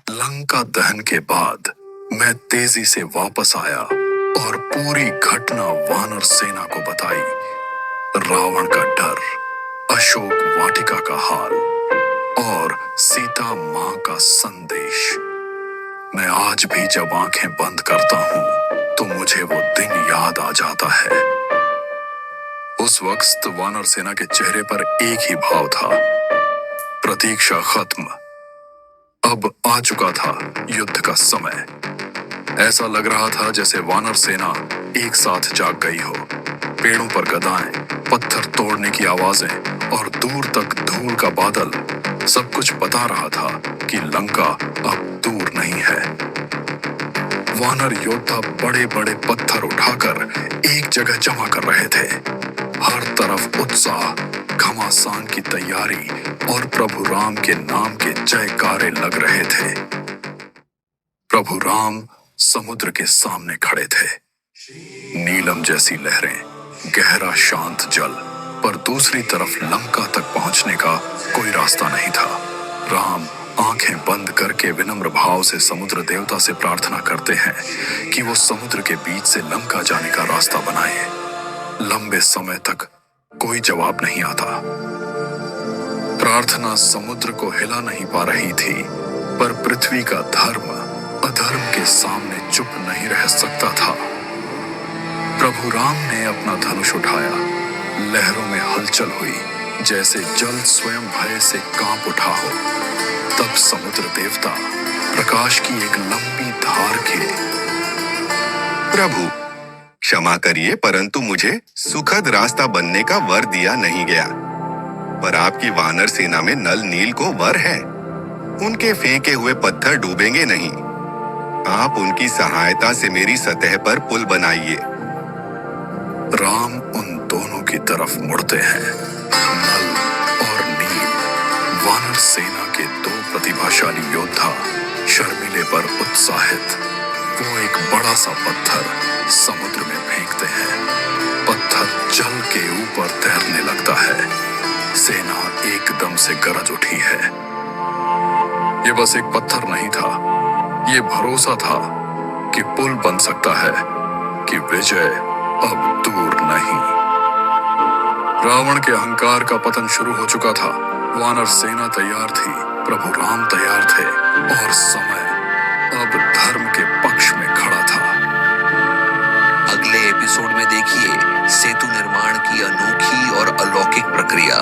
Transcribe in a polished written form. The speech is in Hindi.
लंका दहन के बाद मैं तेजी से वापस आया और पूरी घटना वानर सेना को बताई। रावण का डर, अशोक वाटिका का हाल और सीता मां का संदेश। मैं आज भी जब आंखें बंद करता हूं तो मुझे वो दिन याद आ जाता है। उस वक्त वानर सेना के चेहरे पर एक ही भाव था, प्रतीक्षा खत्म। अब आ चुका था युद्ध का समय। ऐसा लग रहा था जैसे वानर सेना एक साथ जाग गई हो। पेड़ों पर गदाएं, पत्थर तोड़ने की आवाजें और दूर तक धूल का बादल, सब कुछ बता रहा था कि लंका अब दूर नहीं है। वानर योद्धा बड़े बड़े पत्थर उठाकर एक जगह जमा कर रहे थे। हर तरफ उत्साह, घमासान की तैयारी और प्रभु राम के नाम के जयकारे लग रहे थे। प्रभु राम समुद्र के सामने खड़े थे। नीलम जैसी लहरें, गहरा शांत जल, पर दूसरी तरफ लंका तक पहुंचने का कोई रास्ता नहीं था। राम आंखें बंद करके विनम्र भाव से समुद्र देवता से प्रार्थना करते हैं कि वो समुद्र के बीच से लंका जाने का रास्ता बनाए। लंबे समय तक कोई जवाब नहीं आता। प्रार्थना समुद्र को हिला नहीं पा रही थी, पर पृथ्वी का धर्म अधर्म के सामने चुप नहीं रह सकता था। प्रभु राम ने अपना धनुष उठाया। लहरों में हलचल हुई, जैसे जल स्वयं भय से कांप उठा हो। तब समुद्र देवता प्रकाश की एक लंबी धार के, प्रभु क्षमा करिए, परंतु मुझे सुखद रास्ता बनने का वर दिया नहीं गया। पर आपकी वानर सेना में नल नील को वर है। उनके फेंके हुए पत्थर डूबेंगे नहीं। आप उनकी सहायता से मेरी सतह पर पुल बनाइए। राम उन दोनों की तरफ मुड़ते हैं। नल और नील, वानर सेना के दो प्रतिभाशाली योद्धा, शर्मिले पर उत्साहित। वो एक बड़ा सा पत्थर समुद्र में फेंकते हैं। पत्थर जल के ऊपर तैरने लगता है। सेना एकदम से गरज उठी है। ये बस एक पत्थर नहीं था, ये भरोसा था कि पुल बन सकता है, कि विजय अब दूर नहीं। रावण के अहंकार का पतन शुरू हो चुका था। वानर सेना तैयार थी, प्रभु राम तैयार थे और समय अब धर्म के पक्ष में खड़ा था। अगले एपिसोड में देखिए सेतु निर्माण की अनोखी और अलौकिक प्रक्रिया।